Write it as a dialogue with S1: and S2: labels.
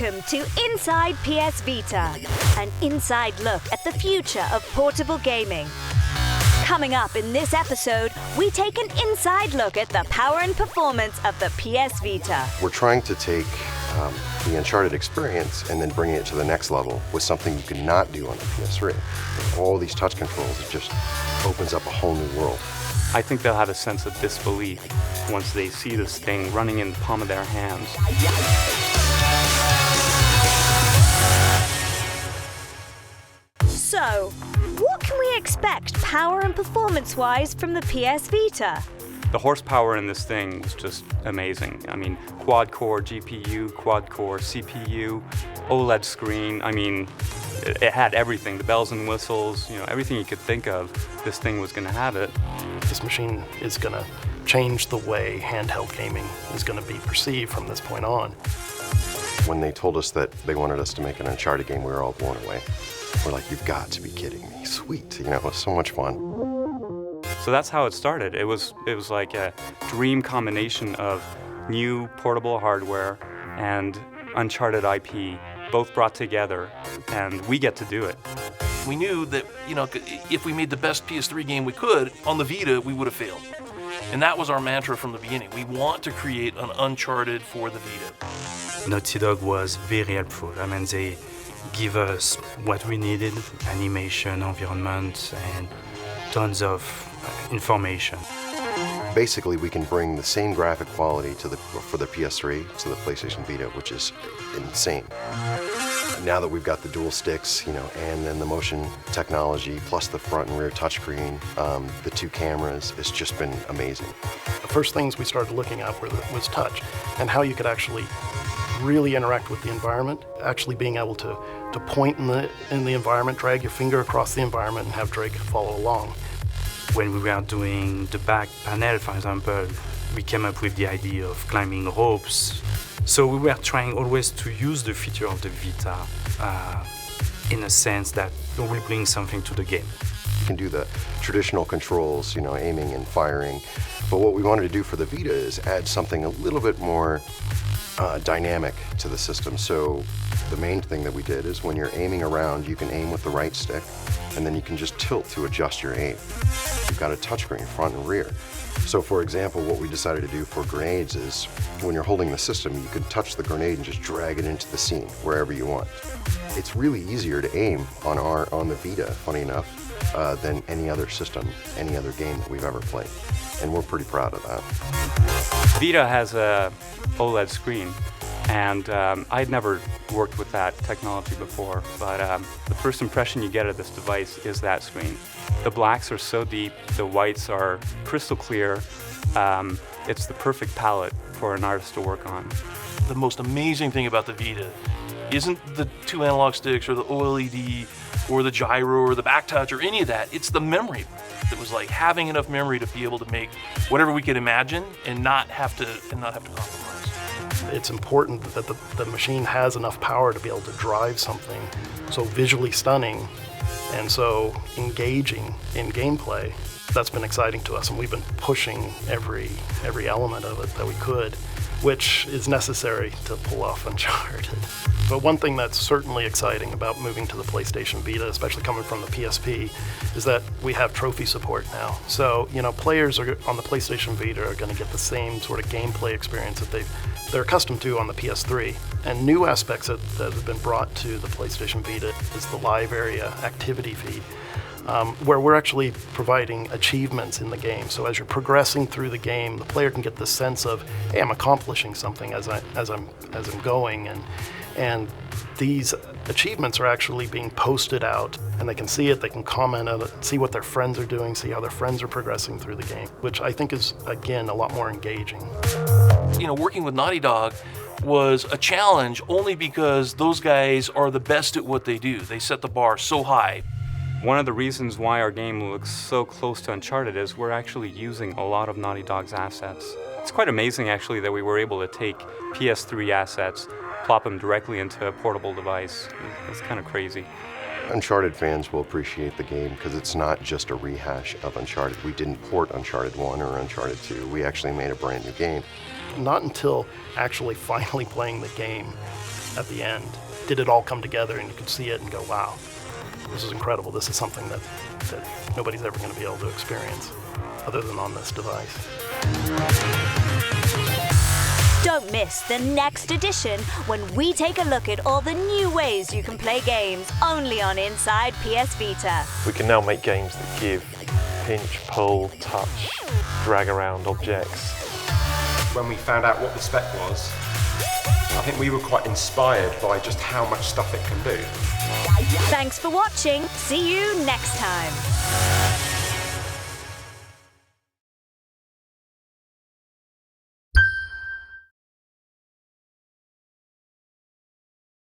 S1: Welcome to Inside PS Vita, an inside look at the future of portable gaming. Coming up in this episode, we take an inside look at the power and performance of the PS Vita.
S2: We're trying to take the Uncharted experience and then bringing it to the next level with something you could not do on the PS3. With all these touch controls, it just opens up a whole new world.
S3: I think they'll have a sense of disbelief once they see this thing running in the palm of their hands.
S1: So, what can we expect power and performance-wise from the PS Vita?
S3: The horsepower in this thing was just amazing. I mean, quad-core GPU, quad-core CPU, OLED screen. I mean, it had everything, the bells and whistles, everything you could think of, this thing was going to have it.
S4: This machine is going to change the way handheld gaming is going to be perceived from this point on.
S2: When they told us that they wanted us to make an Uncharted game, we were all blown away. We're like, you've got to be kidding me. Sweet, it was so much fun.
S3: So that's how it started. It was like a dream combination of new portable hardware and Uncharted IP, both brought together, and we get to do it.
S5: We knew that, if we made the best PS3 game we could, on the Vita, we would have failed. And that was our mantra from the beginning. We want to create an Uncharted for the Vita.
S6: Naughty Dog was very helpful. I mean, they give us what we needed, animation, environment, and tons of information.
S2: Basically, we can bring the same graphic quality for the PS3 to the PlayStation Vita, which is insane. Now that we've got the dual sticks, and then the motion technology, plus the front and rear touchscreen, the two cameras, it's just been amazing.
S4: The first things we started looking at was touch, and how you could actually really interact with the environment, actually being able to point in the environment, drag your finger across the environment, and have Drake follow along.
S6: When we were doing the back panel, for example, we came up with the idea of climbing ropes. So we were trying always to use the feature of the Vita in a sense that will bring something to the game.
S2: You can do the traditional controls, aiming and firing, but what we wanted to do for the Vita is add something a little bit more dynamic to the system. So the main thing that we did is when you're aiming around, you can aim with the right stick, and then you can just tilt to adjust your aim. You've got a touchscreen, front and rear. So for example, what we decided to do for grenades is when you're holding the system, you can touch the grenade and just drag it into the scene, wherever you want. It's really easier to aim on the Vita, funny enough, than any other system, any other game that we've ever played. And we're pretty proud of that.
S3: Vita has a OLED screen, and I'd never worked with that technology before, but the first impression you get of this device is that screen. The blacks are so deep, the whites are crystal clear. It's the perfect palette for an artist to work on.
S5: The most amazing thing about the Vita isn't the two analog sticks or the OLED or the gyro or the back touch or any of that. It's the memory. It was like having enough memory to be able to make whatever we could imagine and not have to compromise.
S4: It's important that the machine has enough power to be able to drive something so visually stunning and so engaging in gameplay. That's been exciting to us, and we've been pushing every element of it that we could, which is necessary to pull off Uncharted. But one thing that's certainly exciting about moving to the PlayStation Vita, especially coming from the PSP, is that we have trophy support now. So, players on the PlayStation Vita are going to get the same sort of gameplay experience that they're accustomed to on the PS3. And new aspects that have been brought to the PlayStation Vita is the live area activity feed, where we're actually providing achievements in the game. So as you're progressing through the game, the player can get the sense of, hey, I'm accomplishing something as I'm going, and these achievements are actually being posted out, and they can see it, they can comment on it, see what their friends are doing, see how their friends are progressing through the game, which I think is, again, a lot more engaging.
S5: Working with Naughty Dog was a challenge only because those guys are the best at what they do. They set the bar so high.
S3: One of the reasons why our game looks so close to Uncharted is we're actually using a lot of Naughty Dog's assets. It's quite amazing, actually, that we were able to take PS3 assets, plop them directly into a portable device. It's kind of crazy.
S2: Uncharted fans will appreciate the game because it's not just a rehash of Uncharted. We didn't port Uncharted 1 or Uncharted 2. We actually made a brand new game.
S4: Not until actually finally playing the game at the end. Did it all come together, and you could see it and go, wow, this is incredible. This is something that nobody's ever going to be able to experience other than on this device.
S1: Don't miss the next edition when we take a look at all the new ways you can play games only on Inside PS Vita.
S7: We can now make games that give pinch, pull, touch, drag around objects.
S8: When we found out what the spec was, I think we were quite inspired by just how much stuff it can do.
S1: Thanks for watching. See you next time.